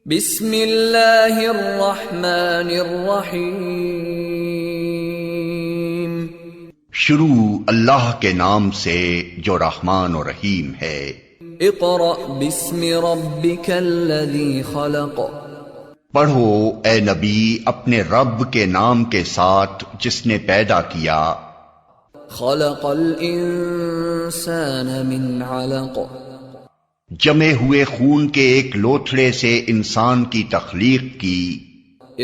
बिस्मिल्लाहिर्रहमानिर्रहीम। शुरू अल्लाह के नाम से जो रहमान और रहीम है। इक़रा बिस्मि रब्बिकल्लज़ी खलक़। पढ़ो ए नबी अपने रब के नाम के साथ जिसने पैदा किया। खलक़ल इंसान मिन अलक़। जमे हुए खून के एक लोथड़े से इंसान की तख्लीक की।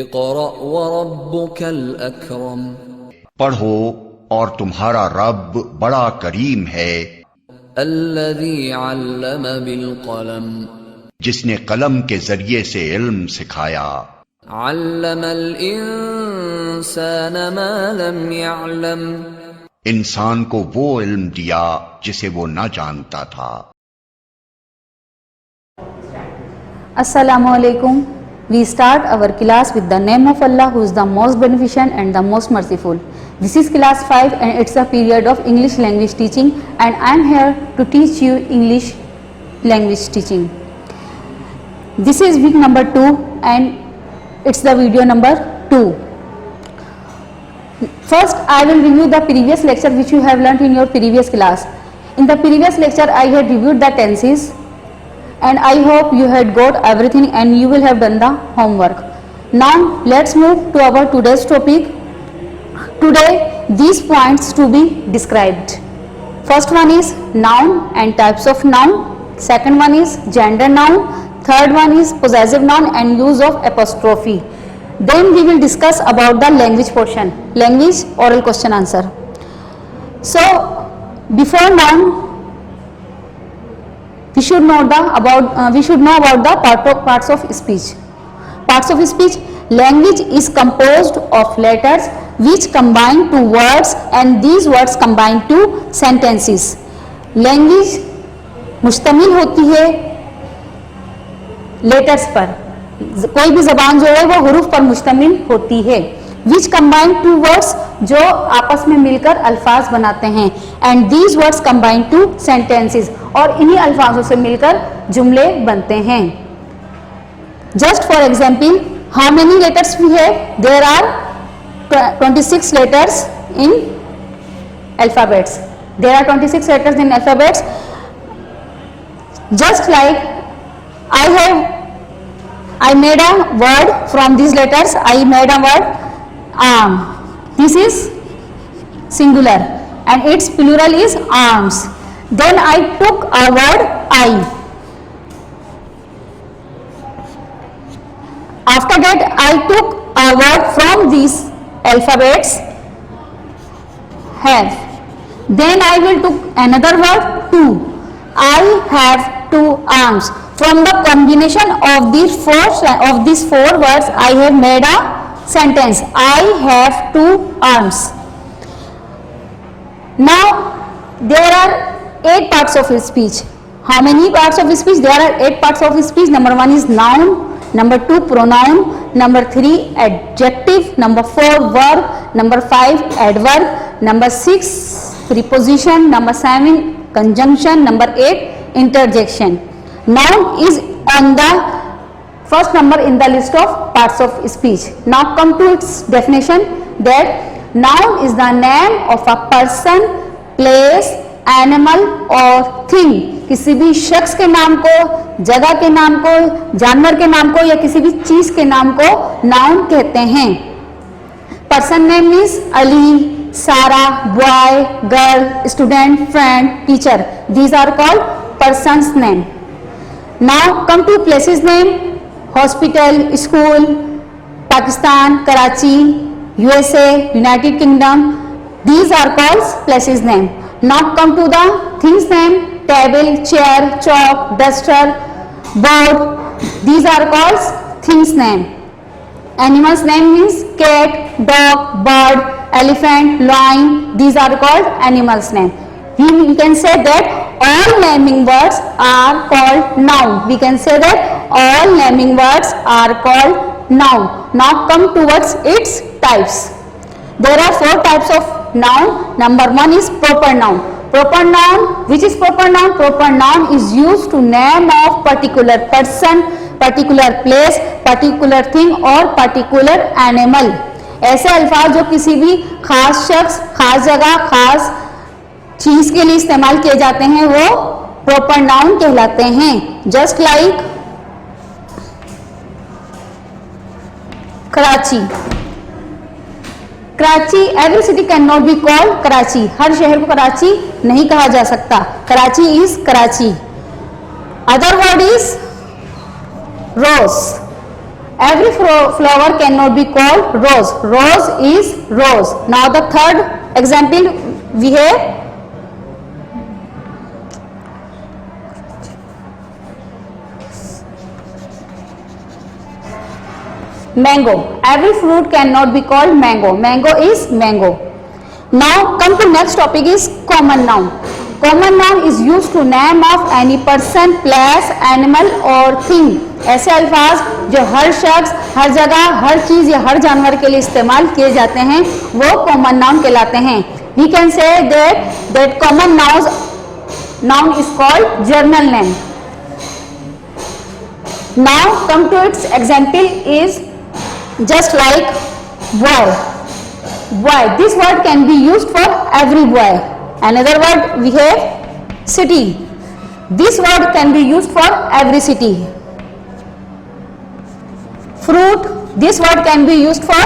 इक़रा व रब्बुकल अकरम। पढ़ो और तुम्हारा रब बड़ा करीम है। अल्लज़ी अल्लम बिल क़लम। जिसने कलम के जरिए से इल्म सिखाया। अल्लमल इंसान मा लम यअलम। इंसान को वो इल्म दिया जिसे वो न जानता था। Assalamu alaikum. We start our class with the name of Allah who is the most beneficent and the most merciful. This is class 5 and it's a period of English language teaching and I am here to teach you English language teaching. This is week number 2 and it's the video number 2. First I will review the previous lecture which you have learnt in your previous class. In the previous lecture I had reviewed the tenses and I hope you had got everything and you will have done the homework. Now let's move to our today's topic. Today these points to be described. First one is noun and types of noun. Second one is gender noun. Third one is possessive noun and use of apostrophe. Then we will discuss about the language portion, language oral question answer. So before noun we should know about the parts of speech. Parts of speech. Language is composed of letters which combine to words and these words combine to sentences. Language मुश्तमिल होती है letters पर। कोई भी जबान जो है वो हुरूफ पर मुश्तमिल होती है। Which combine two words जो आपस में मिलकर अल्फाज बनाते हैं and these words combine to sentences और इन्हीं अल्फाजों से मिलकर जुमले बनते हैं। Just for example, how many letters we have? There are 26 letters in alphabets. There are 26 letters in alphabets. Just like I made a word from these letters. I made a word arm. This is singular and its plural is arms. Then I took a word eye. After that I took a word from these alphabets have. Then I will took another word two. I have two arms. From the combination of these four words I have made a sentence. I have two arms. Now there are 8 parts of speech. How many parts of speech? There are 8 parts of speech. Number 1 is noun, number 2 pronoun, number 3 adjective, number 4 verb, number 5 adverb, number 6 preposition, number 7 conjunction, number 8 interjection. Noun is on the first number in the list of parts of speech. Now come to its definition that noun is the name of a person, place, animal or thing. किसी भी शख्स के नाम को, जगह के नाम को, जानवर के नाम को या किसी भी चीज के नाम को नाउन कहते हैं. Person name means Ali, Sara, boy, girl, student, friend, teacher. These are called persons name. Now come to places name. Hospital, school, Pakistan, Karachi, USA, United Kingdom. These are called places name. Now come to the things name. Table, chair, chalk, duster, board. These are called things name. Animals name means cat, dog, bird, elephant, lion. These are called animals name. We can say that all naming words are called noun. We can say that all naming words are called noun. Now come towards its types. There are 4 types of noun. Number 1 is proper noun. Proper noun, which is proper noun? Proper noun is used to name of particular person, particular place, particular thing और particular animal. ऐसे अल्फाज जो किसी भी खास शख्स, खास जगह, खास चीज के लिए इस्तेमाल किए जाते हैं वो प्रॉपर नाउन कहलाते हैं। Just like Karachi. Karachi, every city can not be called Karachi. हर शहर को कराची नहीं कहा जा सकता। Karachi is Karachi. Other word is rose. Every flower can not be called rose. Rose is rose. Now the third example we have mango. Every fruit cannot be called mango. Mango is mango. Now come to next topic is common noun. Common noun is used to name of any person, place, animal or thing. ऐसे अल्फाज जो हर शख्स, हर जगह, हर चीज या हर जानवर के लिए इस्तेमाल किए जाते हैं वो common noun कहलाते हैं। We can say that common noun is called general name. Now come to its example is just like boy. Boy, this word can be used for every boy. Another word we have city. This word can be used for every city. Fruit, this word can be used for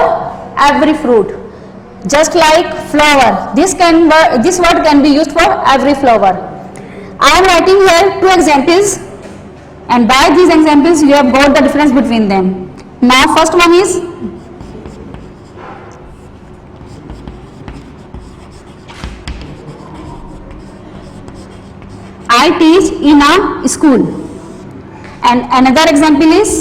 every fruit. Just like flower, this word can be used for every flower. I am writing here two examples, and by these examples you have got the difference between them. Now first one is I teach in a school, and another example is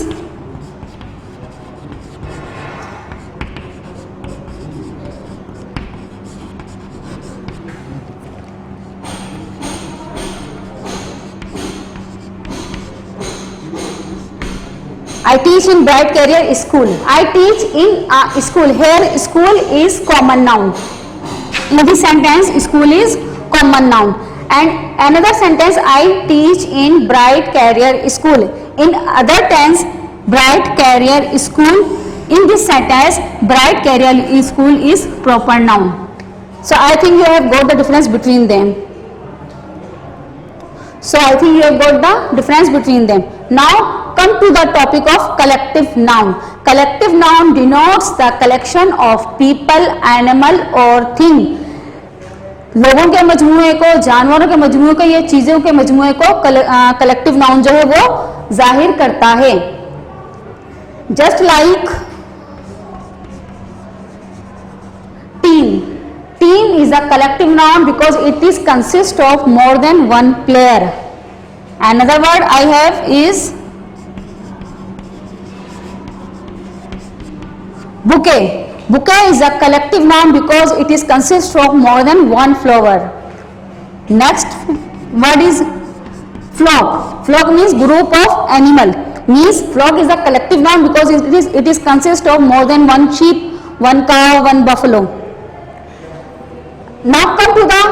I teach in Bright Career School. I teach in a school. Here school is common noun. In this sentence school is common noun. And another sentence I teach in Bright Career School. In other tense Bright Career School. In this sentence Bright Career School is proper noun. So I think you have got the difference between them. Now come to the topic of collective noun. Collective noun denotes the collection of people, animal or thing. लोगों के मजमूए को, जानवरों के मजमूए को, ये चीजों के मजमूए को कलेक्टिव नाउन जो है वो जाहिर करता है। Just like team. Team is a collective noun because it is consist of more than one player. Another word I have is bouquet. Bouquet is a collective noun because it is consist of more than one flower. Next word is flock. Flock means group of animal. Means flock is a collective noun because it is consist of more than one sheep, one cow, one buffalo. Now come to the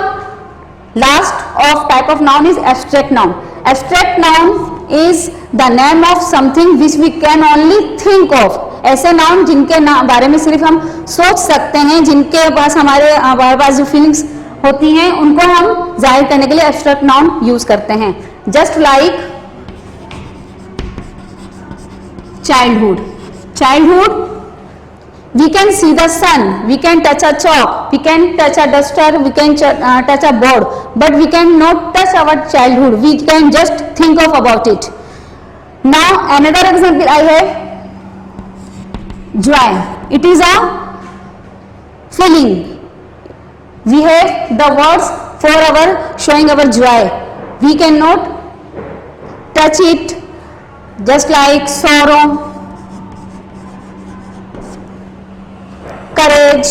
last of type of noun is abstract noun. Abstract noun is the name of something which we can only think of. ऐसे noun जिनके बारे में सिर्फ हम सोच सकते हैं, जिनके पास हमारे पास जो फीलिंग्स होती हैं उनको हम जाहिर करने के लिए एब्स्ट्रैक्ट नाउन यूज करते हैं। Just like childhood. Childhood, we can see the sun, we can touch a chalk, we can touch a duster, we can touch a board, but we cannot touch our childhood. We can just think of about it. Now another example I have joy. It is a feeling. We have the words for our showing our joy. We cannot touch it, just like sorrow, courage.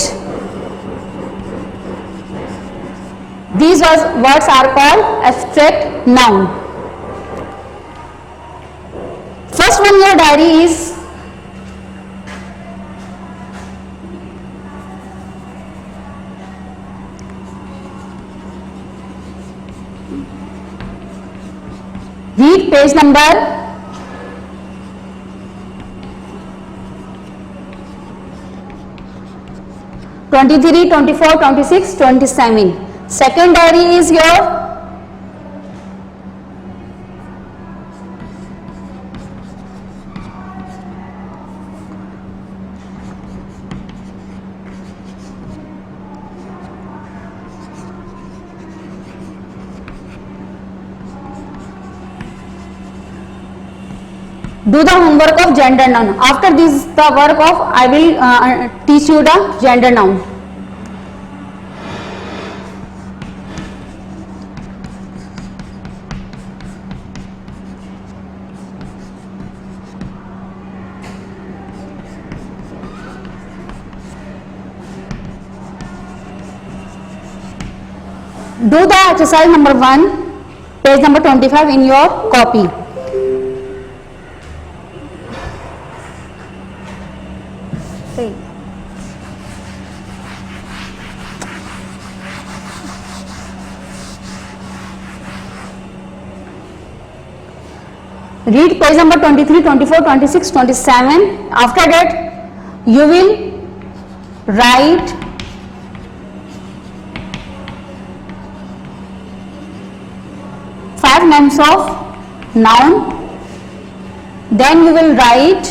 These words are called abstract noun. First one in your diary is read page number 23, 24, 26, 27. Second diary is your do the homework of gender noun. After this the work of I will teach you the gender noun. Do the exercise number 1, page number 25 in your copy. Read page number 23, 24, 26, 27. After that, you will write five names of noun. Then you will write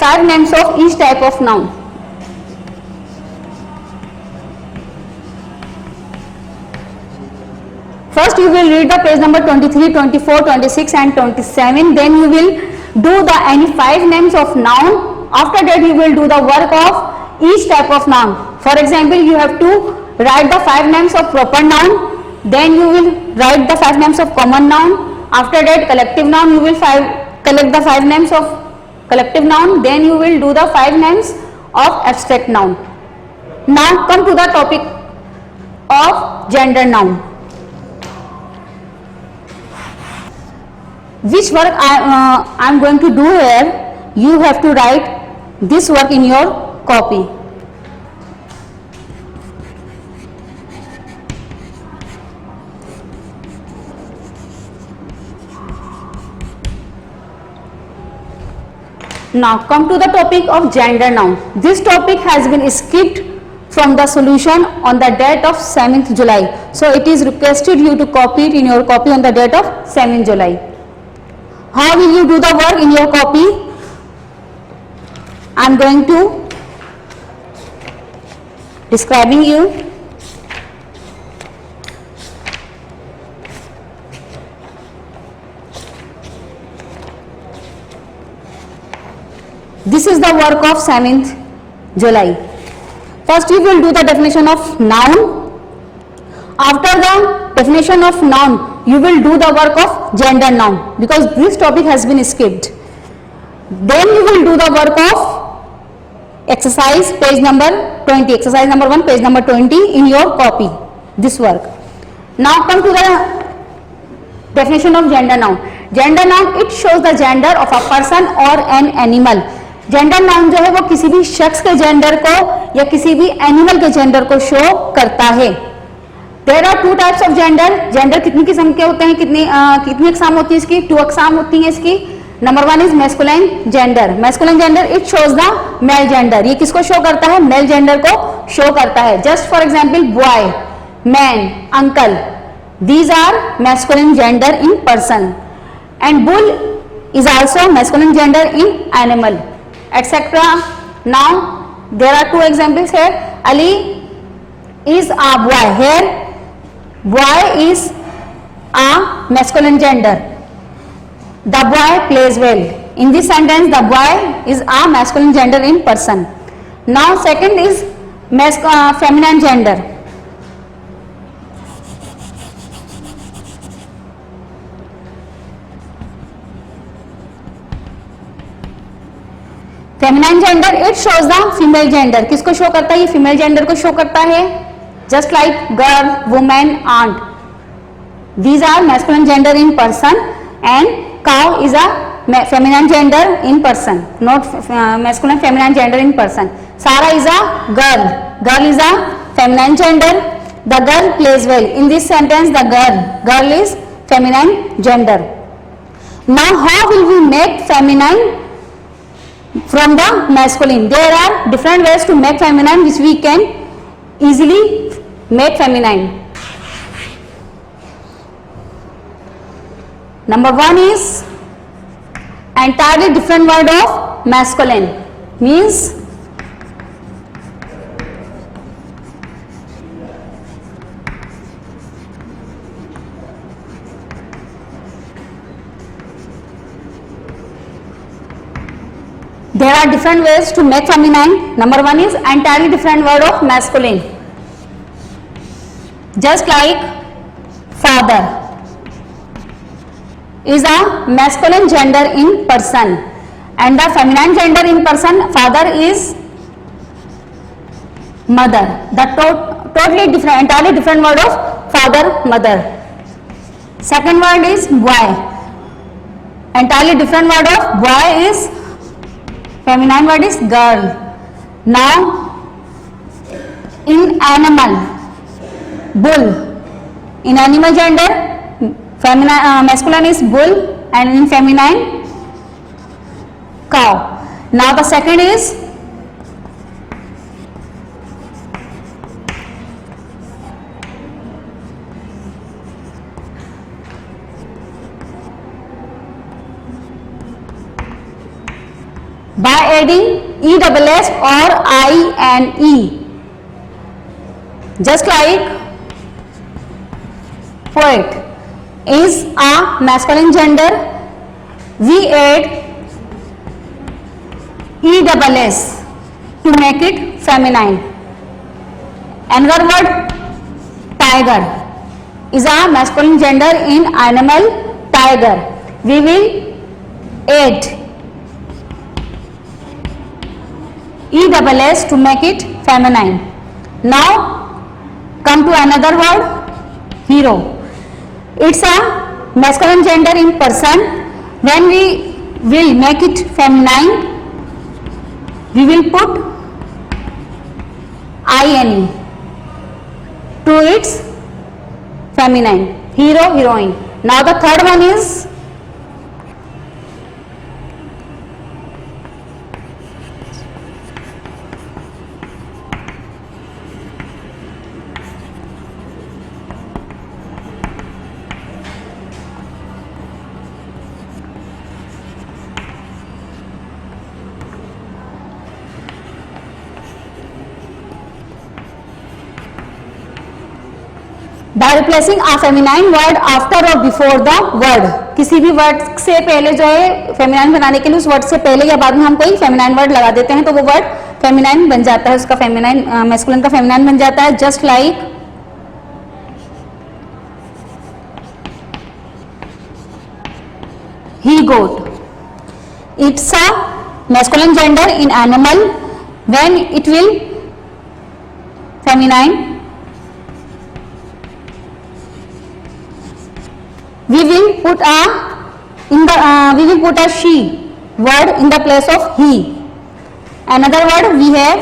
five names of each type of noun. First you will read the page number 23, 24, 26 and 27. Then you will do the any five names of noun. After that you will do the work of each type of noun. For example, you have to write the five names of proper noun. Then you will write the five names of common noun. After that, collective noun, you will collect the five names of collective noun. Then you will do the five names of abstract noun. Now come to the topic of gender noun. Which work I am going to do here, you have to write this work in your copy. Now come to the topic of gender noun. This topic has been skipped from the solution on the date of 7th July. So it is requested you to copy it in your copy on the date of 7th July. How will you do the work in your copy? I am going to describing you. This is the work of 7th July. First you will do the definition of noun. After the definition of noun, you will do the work of gender noun because this topic has been skipped. Then you will do the work of exercise page number 20, exercise number 1, page number 20 in your copy, this work. Now come to the definition of gender noun. Gender noun, it shows the gender of a person or an animal. Gender noun जो है वो किसी भी शख्स के gender को या किसी भी एनिमल के जेंडर को शो करता है. There are two types of gender. Gender कितनी किस्म के होते हैं, कितनी अकसाम होती है इसकी? 2 अकसाम होती हैं इसकी. Number 1 is masculine gender. Masculine gender it shows the male gender. ये किसको शो करता है? मेल जेंडर को शो करता है. Just for example boy, man, uncle, these are masculine gender in person, and bull is also masculine gender in animal, etc. Now there are 2 examples here. Ali is a boy. Here boy is a masculine gender. The boy plays well. In this sentence the boy is a masculine gender in person. Now second is feminine gender. Feminine gender it shows the female gender. किसको show करता है? ये female gender को show करता है. Just like girl, women, aunt, these are masculine gender in person, and cow is a feminine gender in person, not masculine feminine gender in person. Sara is a girl. Girl is a feminine gender. The girl plays well. In this sentence the girl is feminine gender. Now how will we make feminine from the masculine? There are different ways to make feminine which we can easily make feminine. Number one is entirely different word of masculine, means there are different ways to make feminine. Number one is entirely different word of masculine. Just like father is a masculine gender in person and the feminine gender in person, father is mother. The totally different, entirely different word of father, mother. Second word is boy. Entirely different word of boy is, feminine word is girl. Now in animal, bull. In animal gender, masculine is bull and in feminine cow. Now the second is by adding ESS or INE, just like poet is a masculine gender, we add ESS to make it feminine. Another word, tiger is a masculine gender in animal, tiger. We will add ESS to make it feminine. Now come to another word, hero. It's a masculine gender in person. When we will make it feminine, we will put INE to its feminine. Hero, heroine. Now the third one is by replacing a feminine word after or before the word. किसी भी word से पहले जो है feminine बनाने के लिए उस वर्ड से पहले या बाद में हम कोई फेमिनाइन वर्ड लगा देते हैं तो वो वर्ड फेमिनाइन बन जाता है, उसका फेमिनाइन मैस्कुलिन का फेमिनाइन बन जाता है. Just like he goat. It's a masculine gender in animal. When it will feminine, we will put a she word in the place of he. Another word we have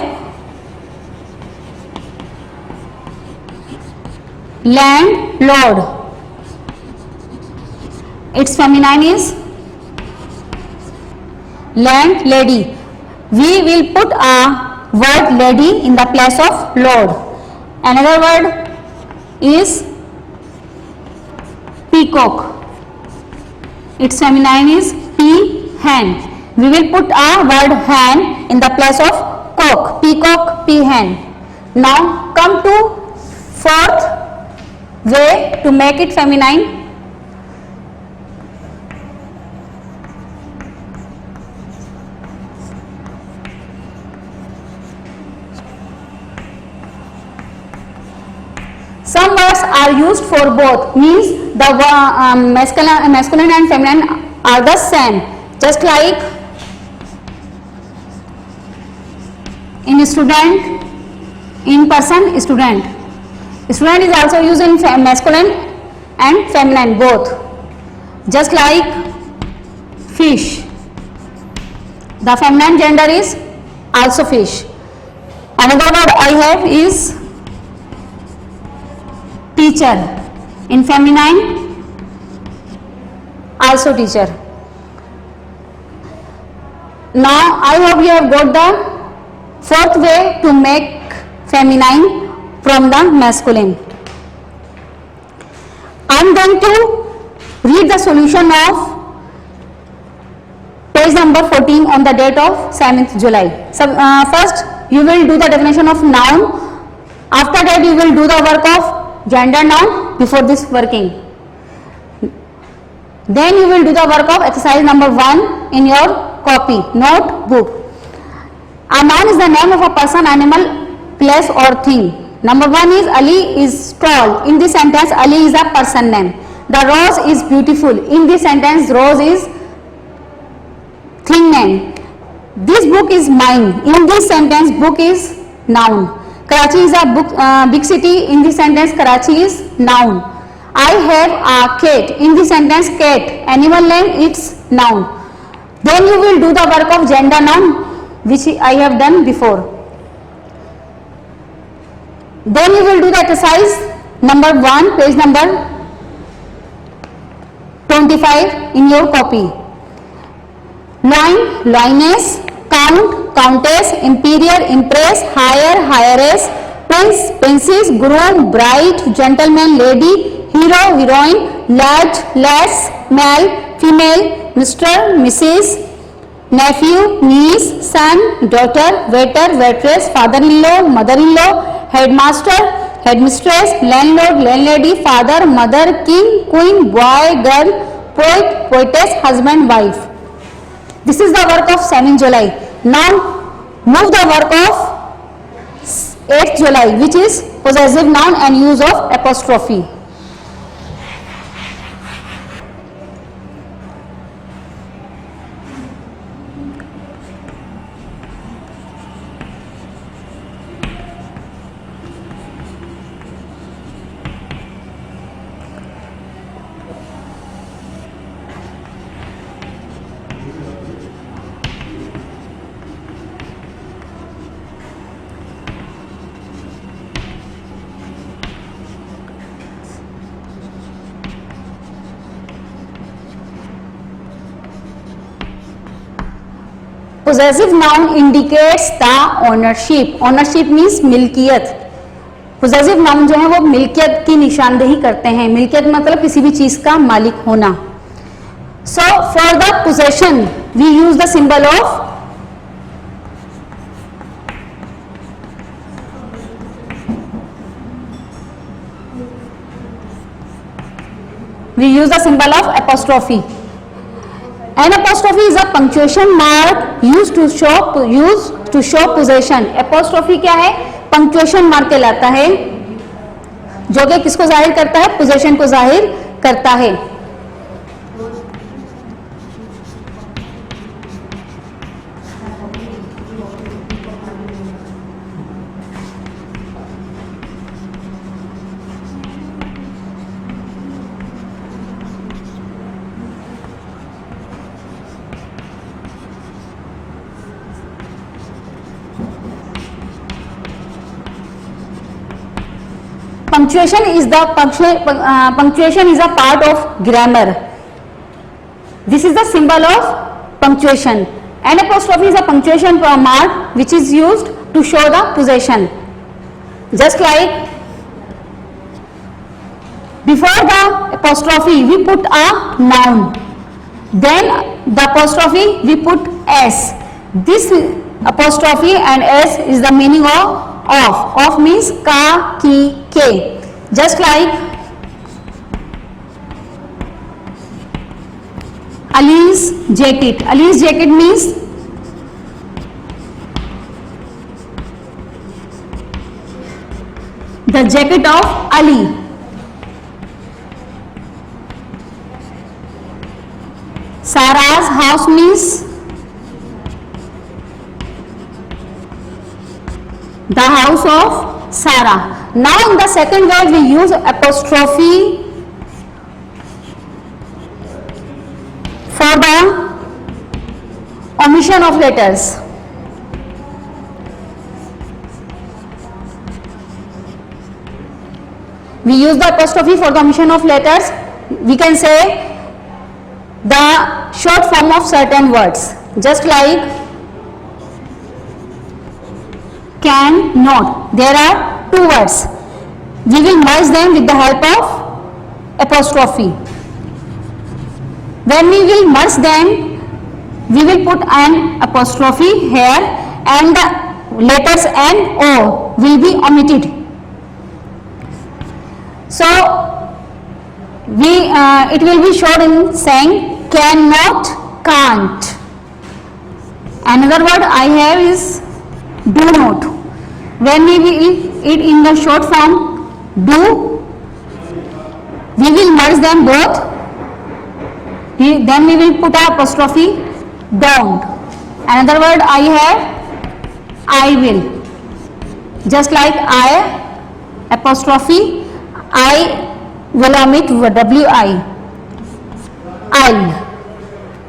landlord. Its feminine is landlady. We will put a word lady in the place of lord. Another word is peacock. Its feminine is peahen. We will put a word hen in the place of cock. Peacock, peahen. Now come to fourth way to make it feminine. Some words are used for both, means the masculine and feminine are the same. Just like in student, in person, student. Student is also used in masculine and feminine both. Just like fish, the feminine gender is also fish. Another word I have is teacher. In feminine, also teacher. Now I hope you have got the fourth way to make feminine from the masculine. I am going to read the solution of page number 14 on the date of 7th July. So, first you will do the definition of noun. After that you will do the work of gender noun before this working. Then you will do the work of exercise number 1 in your copy, notebook. A noun is the name of a person, animal, place or thing. Number 1 is Ali is tall. In this sentence, Ali is a person name. The rose is beautiful. In this sentence, rose is thing name. This book is mine. In this sentence, book is noun. Karachi is a big city. In this sentence, Karachi is noun. I have a cat. In this sentence, cat, animal name, it's noun. Then you will do the work of gender noun, which I have done before. Then you will do the exercise number 1, page number 25 in your copy. Loin, lioness, count, countess, imperial, impress, higher, higheress, prince, princess, groom, bride, gentleman, lady, hero, heroine, lad, lass, male, female, Mr., Mrs., nephew, niece, son, daughter, waiter, waitress, father-in-law, mother-in-law, headmaster, headmistress, landlord, landlady, father, mother, king, queen, boy, girl, poet, poetess, husband, wife. This is the work of 7th July. Now move the work of 8th July, which is possessive noun and use of apostrophe. Possessive noun indicates the ownership. Ownership means मिल्कियत. Possessive noun जो है वो मिल्कियत की निशानदेही करते हैं. मिल्कियत मतलब किसी भी चीज का मालिक होना. So for the possession we use the symbol of apostrophe. An apostrophe is a punctuation mark used to show possession. Apostrophe क्या है? Punctuation mark कहलाता है, जो कि किसको जाहिर करता है? Possession को जाहिर करता है. Punctuation is a part of grammar. This is the symbol of punctuation. An apostrophe is a punctuation mark which is used to show the possession. Just like before the apostrophe we put a noun, then the apostrophe we put s. This apostrophe and s is the meaning of. Of means ka, ki, ke. Just like Ali's jacket. Ali's jacket means the jacket of Ali. Sarah's house means the house of Sarah. Now in the second word we use apostrophe for the omission of letters. We use the apostrophe for the omission of letters. We can say the short form of certain words, just like can, not. There are two words. We will merge them with the help of apostrophe. When we will merge them, we will put an apostrophe here and the letters N, O will be omitted. So it will be shown in saying cannot, can't. Another word I have is do not. When we will it in the short form do, we will merge them both. Then we will put a apostrophe don't. Another word I have I will. Just like I apostrophe I will omit WI. I'll.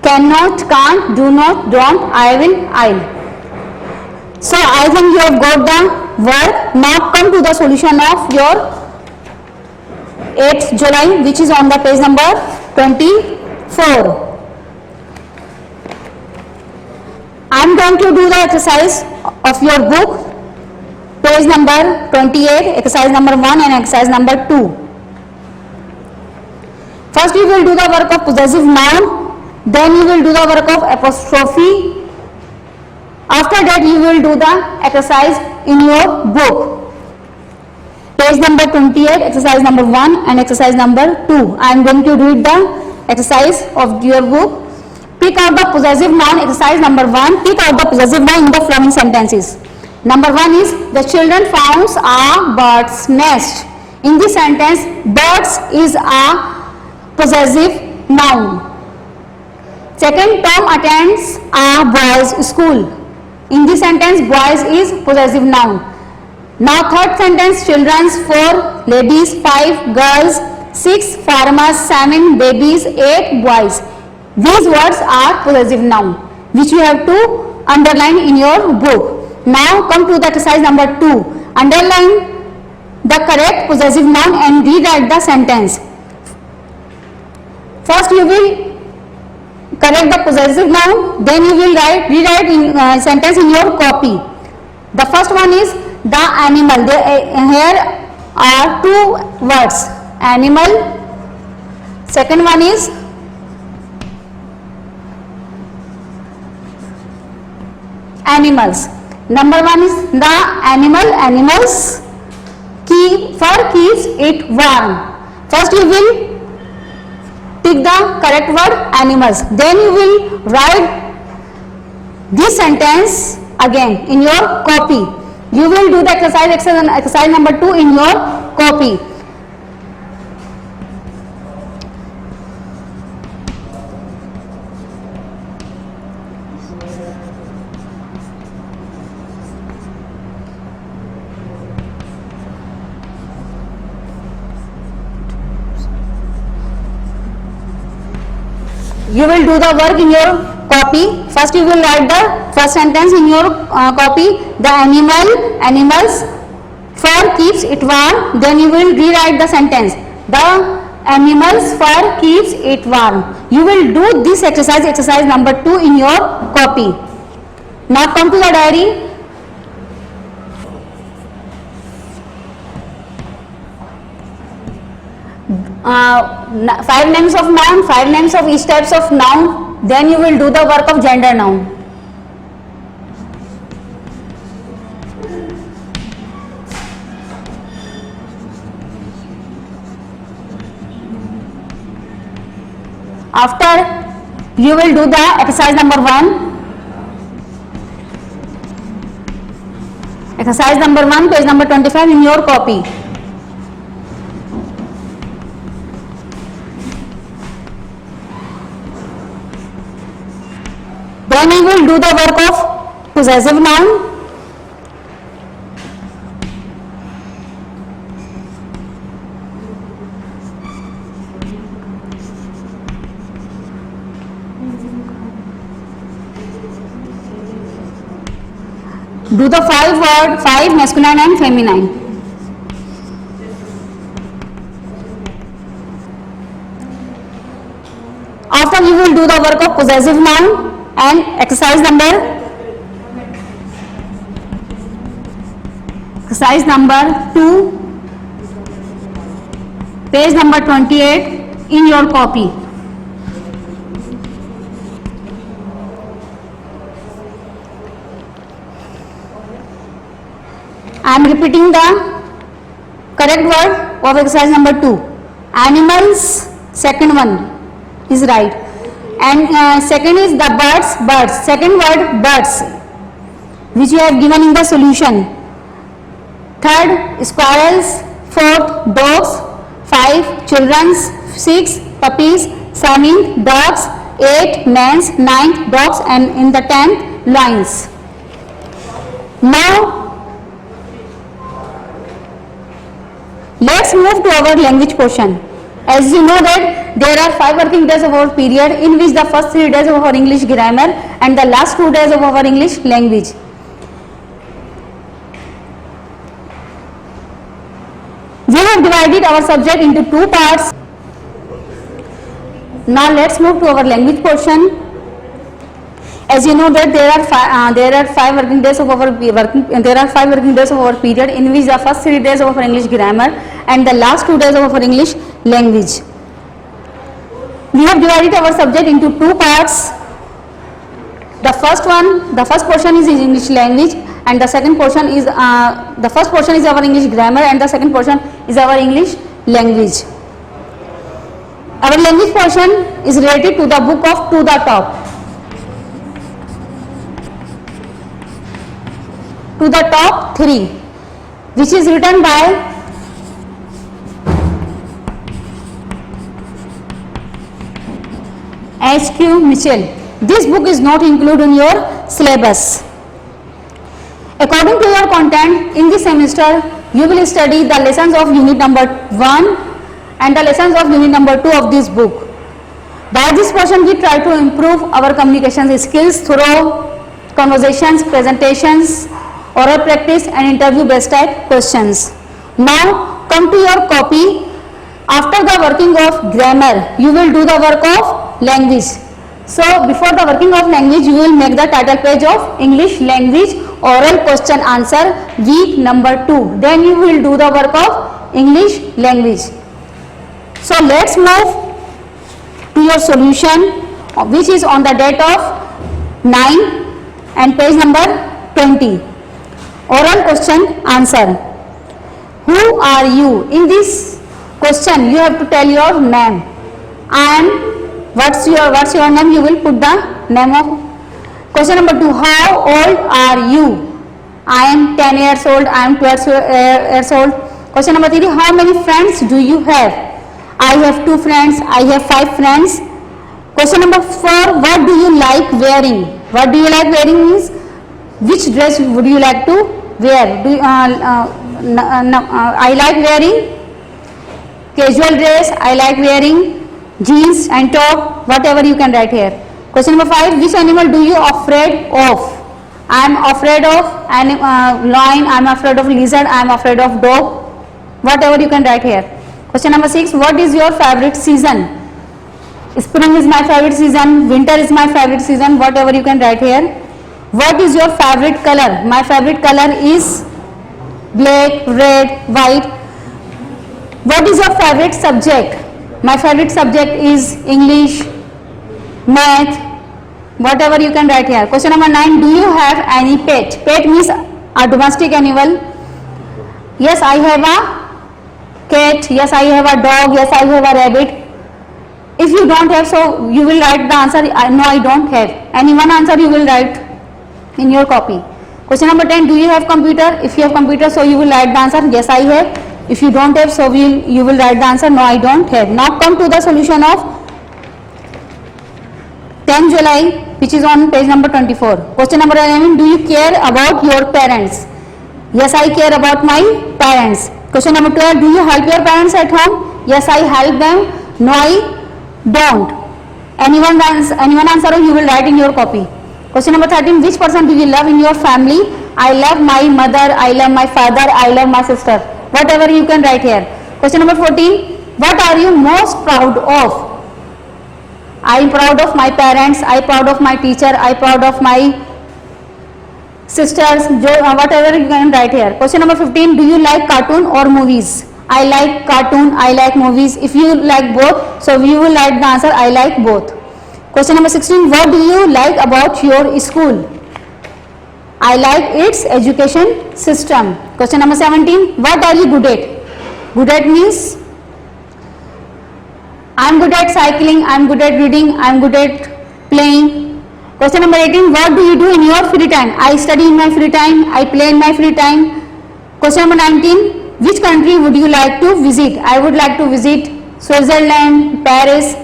Cannot, can't, do not, don't, I will, I'll. So I think you have got the work. Now come to the solution of your 8th July, which is on the page number 24. I am going to do the exercise of your book, page number 28, exercise number 1 and exercise number 2. First you will do the work of possessive noun, then you will do the work of apostrophe. After that you will do the exercise in your book. Page number 28, exercise number 1 and exercise number 2. I am going to read the exercise of your book. Pick out the possessive noun, exercise number 1. Pick out the possessive noun in the following sentences. Number 1 is the children found a bird's nest. In this sentence, birds is a possessive noun. Second, Tom attends a boys' school. In this sentence, boys is possessive noun. Now third sentence, children's 4 ladies, 5 girls, 6 farmers, 7 babies, 8 boys. These words are possessive noun, which you have to underline in your book. Now come to the exercise number 2. Underline the correct possessive noun and rewrite the sentence. First you will correct the possessive noun, then you will rewrite in sentence in your copy. The first one is the animal. Here are two words, animal. Second one is animals. Number 1 is the animal, animals. Fur keeps it warm. First you will pick the correct word animals, then you will write this sentence again in your copy. You will do the exercise number 2 in your copy. You will do the work in your copy. First you will write the first sentence in your copy. The animals, fur keeps it warm. Then you will rewrite the sentence. The animals, fur keeps it warm. You will do this exercise number 2 in your copy. Now come to the diary. Five names of noun, 5 names of each types of noun. Then you will do the work of gender noun. After you will do the exercise number 1. Exercise number 1, page number 25 in your copy. Then we will do the work of possessive noun. Do the 5 masculine and feminine. After you will of possessive noun. And exercise number 2, page number 28 in your copy. I am repeating the correct word of exercise number 2. Animals, second one is right, and second is the birds. Second word birds, which you have given in the solution. Third, squirrels. Fourth, dogs. 5, children. 6, puppies. 7, dogs. 8, men. 9, dogs, and in the 10th, lions. Now let's move to our language portion. As you know that there are 5 working days of our period, in which the first 3 days of our English grammar and the last 2 days of our English language. We have divided our subject into 2 parts. Now let's move to our language portion. As you know that there are 5 working days of our period, in which the first 3 days of our English grammar and the last 2 days of our English language. We have divided our subject into 2 parts. The first portion is English language, and the second portion is the first portion is our English grammar, and the second portion is our English language. Our language portion is related to the book of To the Top. To the Top 3, which is written by H.Q. Mitchell. This book is not included in your syllabus. According to your content, in this semester, you will study the lessons of unit number 1 and the lessons of unit number 2 of this book. By this portion, we try to improve our communication skills through conversations, presentations, oral practice, and interview based type questions. Now come to your copy. After the working of grammar, you will do the work of language. So before the working of language, you will make the title page of English language oral question answer week number 2. Then you will do the work of English language. So let's move to your solution, which is on the date of 9 and page number 20. Oral question answer. Who are you? In this question, you have to tell your name. And what's your name? You will put the name of. Question number 2. How old are you? I am 10 years old. I am 12 years old. Question number 3. How many friends do you have? I have 2 friends. I have 5 friends. Question number 4. What do you like wearing? What do you like wearing means which dress would you like to wear? I like wearing casual dress. I like wearing jeans and top. Whatever you can write here. Question number 5. Which animal do you afraid of? I am afraid of lion. I am afraid of lizard. I am afraid of dog. Whatever you can write here. Question number 6. What is your favorite season? Spring is my favorite season. Winter is my favorite season. Whatever you can write here. What is your favorite color? My favorite color is black, red, white. What is your favorite subject? My favorite subject is English, math. Whatever you can write here. Question number 9. Do you have any pet? Pet means a domestic animal. Yes, I have a cat. Yes, I have a dog. Yes, I have a rabbit. If you don't have, so you will write the answer. No, I don't have. Any one answer you will write in your copy. Question number 10. Do you have computer? If you have computer, so you will write the answer. Yes, I have. If you don't have, so you will write the answer. No, I don't have. Now come to the solution of 10 July, which is on page number 24. Question number 11. Do you care about your parents? Yes, I care about my parents. Question number 12. Do you help your parents at home? Yes, I help them. No, I don't. Anyone answer, you will write in your copy. Question number 13. Which person do you love in your family? I love my mother. I love my father. I love my sister. Whatever you can write here. Question number 14. What are you most proud of? I am proud of my parents, I am proud of my teacher, I am proud of my sisters, whatever you can write here. Question number 15, do you like cartoon or movies? I like cartoon, I like movies. If you like both, so you will write the answer I like both. Question number 16, what do you like about your school? I like its education system. Question number 17, what are you good at? Good at means I am good at cycling, I am good at reading, I am good at playing. Question number 18, what do you do in your free time? I study in my free time, I play in my free time. Question number 19, which country would you like to visit? I would like to visit Switzerland, Paris,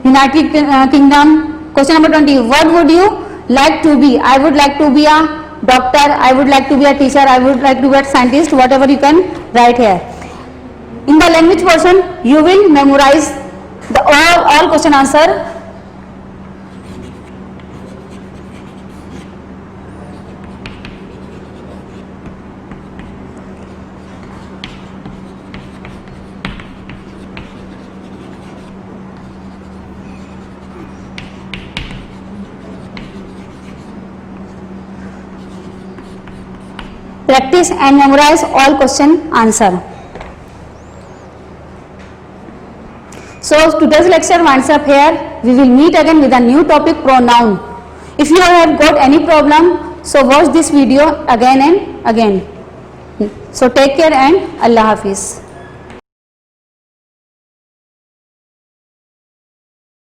United Kingdom. Question number 20, what would you like to be? I would like to be a doctor, I would like to be a teacher, I would like to be a scientist, whatever you can write here. In the language portion, you will memorize the all question answer. Practice and memorize all question answer. So today's lecture winds up here. We will meet again with a new topic, pronoun. If you have got any problem, so watch this video again and again. So take care and Allah Hafiz.